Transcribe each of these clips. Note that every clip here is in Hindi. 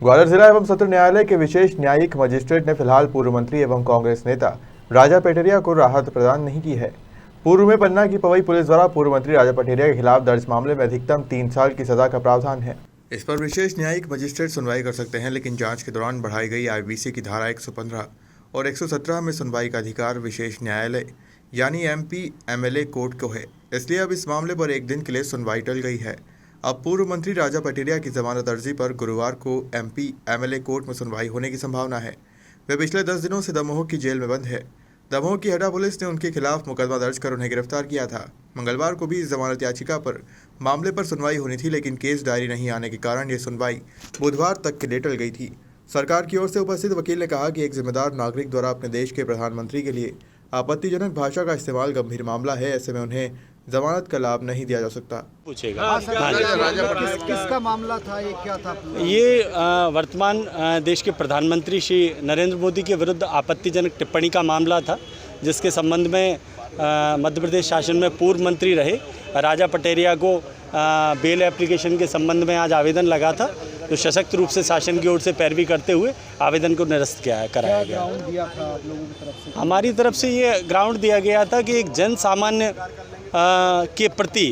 ग्वालियर जिला एवं सत्र न्यायालय के विशेष न्यायिक मजिस्ट्रेट ने फिलहाल पूर्व मंत्री एवं कांग्रेस नेता राजा पटेरिया को राहत प्रदान नहीं की है। पूर्व में पन्ना की पवई पुलिस द्वारा पूर्व मंत्री राजा पटेरिया के खिलाफ दर्ज मामले में अधिकतम 3 साल की सजा का प्रावधान है। इस पर विशेष न्यायिक मजिस्ट्रेट सुनवाई कर सकते हैं, लेकिन जांच के दौरान बढ़ाई गई आईपीसी की धारा 115 और 117 में सुनवाई का अधिकार विशेष न्यायालय यानी एमपी एमएलए कोर्ट को है। इसलिए अब इस मामले पर एक दिन के लिए सुनवाई टल गई है। अब पूर्व मंत्री राजा पटेरिया की जमानत अर्जी पर गुरुवार को एमपी एमएलए कोर्ट में सुनवाई होने की संभावना है। वे पिछले 10 दिनों से दमोह की जेल में बंद है। दमोह की हटा पुलिस ने उनके खिलाफ मुकदमा दर्ज कर उन्हें गिरफ्तार किया था। मंगलवार को भी इस जमानत याचिका पर मामले पर सुनवाई होनी थी, लेकिन केस डायरी नहीं आने के कारण ये सुनवाई बुधवार तक के लिए टल गई थी। सरकार की ओर से उपस्थित वकील ने कहा कि एक जिम्मेदार नागरिक द्वारा अपने देश के प्रधानमंत्री के लिए आपत्तिजनक भाषा का इस्तेमाल गंभीर मामला है। ऐसे में उन्हें जमानत का लाभ नहीं दिया जा सकता। पूछेगा किसका मामला था, ये क्या था? ये वर्तमान देश के प्रधानमंत्री श्री नरेंद्र मोदी के विरुद्ध आपत्तिजनक टिप्पणी का मामला था, जिसके संबंध में मध्य प्रदेश शासन में पूर्व मंत्री रहे राजा पटेरिया को बेल एप्लीकेशन के संबंध में आज आवेदन लगा था। तो सशक्त रूप से शासन की ओर से पैरवी करते हुए आवेदन को निरस्त कराया गया। ग्राउंड दिया था आप लोगों की तरफ से? हमारी तरफ से ये ग्राउंड दिया गया था कि एक जन सामान्य के प्रति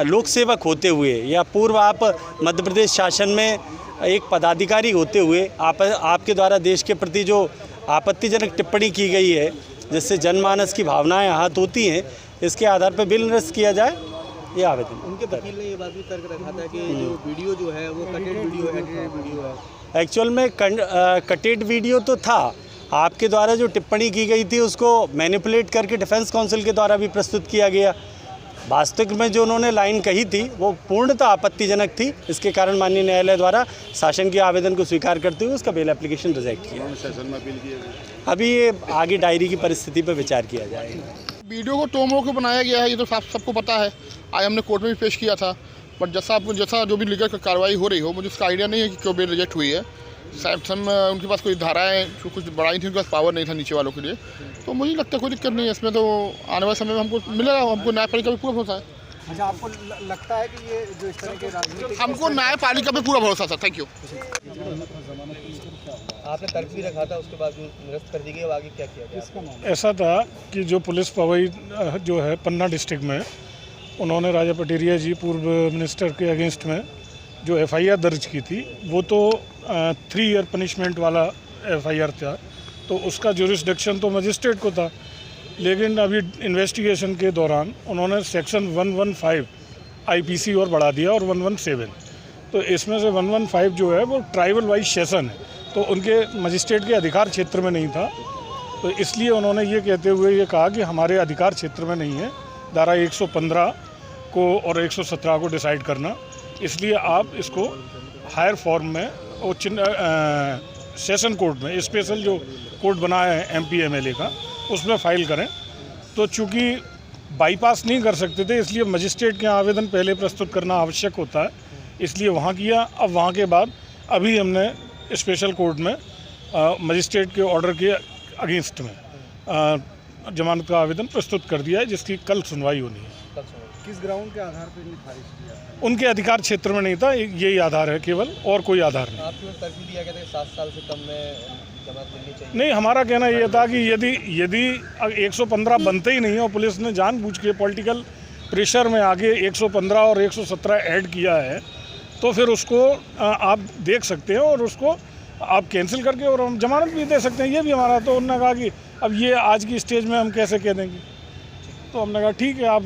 लोक सेवक होते हुए या पूर्व आप मध्य प्रदेश शासन में एक पदाधिकारी होते हुए आपके द्वारा देश के प्रति जो आपत्तिजनक टिप्पणी की गई है, जिससे जनमानस की भावनाएं आहत होती हैं, इसके आधार पर बिल निरस्त किया जाए, ये आवेदन। उनके वकील ने ये बात भी तर्क रखा था कि जो वीडियो जो है वो कटेड वीडियो है, एडिटेड वीडियो है। एक्चुअल में कटेड वीडियो तो था, आपके द्वारा जो टिप्पणी की गई थी उसको मैनिपुलेट करके डिफेंस काउंसिल के द्वारा भी प्रस्तुत किया गया। वास्तविक में जो उन्होंने लाइन कही थी वो पूर्णतः आपत्तिजनक थी। इसके कारण माननीय न्यायालय द्वारा शासन के आवेदन को स्वीकार करते हुए उसका बेल एप्लीकेशन रिजेक्ट किया। सेशन में अपील किया। अभी ये आगे डायरी की परिस्थिति पर विचार किया जाएगा। वीडियो को टोमो को बनाया गया है, ये तो सबको पता है। आज हमने कोर्ट में भी पेश किया था, बट जैसा जो भी लीगल कार्रवाई हो रही हो, मुझे उसका आइडिया नहीं है कि क्यों बेल रिजेक्ट हुई है। सैमसंग उनके पास कोई धाराएँ कुछ बढ़ाई थी, उनके पास पावर नहीं था नीचे वालों के लिए। तो मुझे लगता है कोई दिक्कत नहीं है इसमें। तो आने वाले समय में हमको मिलेगा, हमको न्यायपालिका भी पूरा भरोसा है। अच्छा, आपको लगता है कि ये जो इस तरह के राजनीतिक, हमको न्यायपालिका पे पूरा भरोसा था। Thank you. आपने तर्क भी रखा था, उसके बाद निरस्त कर दी गई। आगे क्या किया गया? ऐसा था कि जो पुलिस पवई जो है पन्ना डिस्ट्रिक्ट में, उन्होंने राजा पटेरिया जी पूर्व मिनिस्टर के अगेंस्ट में जो एफआईआर दर्ज की थी, वो तो 3 ईयर पनिशमेंट वाला एफआईआर था। तो उसका जुरिस्डिक्शन तो मजिस्ट्रेट को था, लेकिन अभी इन्वेस्टिगेशन के दौरान उन्होंने सेक्शन 115 आईपीसी और बढ़ा दिया और 117। तो इसमें से 115 जो है वो ट्राइबल वाइज सेशन है, तो उनके मजिस्ट्रेट के अधिकार क्षेत्र में नहीं था। तो इसलिए उन्होंने ये कहते हुए ये कहा कि हमारे अधिकार क्षेत्र में नहीं है धारा 115 को और 117 को डिसाइड करना, इसलिए आप इसको हायर फॉर्म में उच्च सेशन कोर्ट में स्पेशल जो कोर्ट बनाया है एमपी एमएलए का, उसमें फाइल करें। तो चूँकि बाईपास नहीं कर सकते थे, इसलिए मजिस्ट्रेट के आवेदन पहले प्रस्तुत करना आवश्यक होता है, इसलिए वहाँ किया। अब वहाँ के बाद अभी हमने स्पेशल कोर्ट में मजिस्ट्रेट के ऑर्डर के अगेंस्ट में जमानत का आवेदन प्रस्तुत कर दिया है, जिसकी कल सुनवाई होनी है। किस ग्राउंड के आधार पर इन्हें खारिज किया? उनके अधिकार क्षेत्र में नहीं था, यही आधार है केवल, और कोई आधार नहीं। आपको तर्क भी दिया गया था कि 7 साल से कम में जमानत मिलनी चाहिए। नहीं, हमारा कहना यह था कि यदि 115 बनते ही नहीं और पुलिस ने जानबूझ के पॉलिटिकल प्रेशर में आगे 115 और 117 ऐड किया है, तो फिर उसको आप देख सकते हैं और उसको आप कैंसिल करके और हम जमानत भी दे सकते हैं। ये भी हमारा, तो उन्होंने कहा कि अब ये आज की स्टेज में हम कैसे कह देंगे। तो हमने कहा ठीक है, आप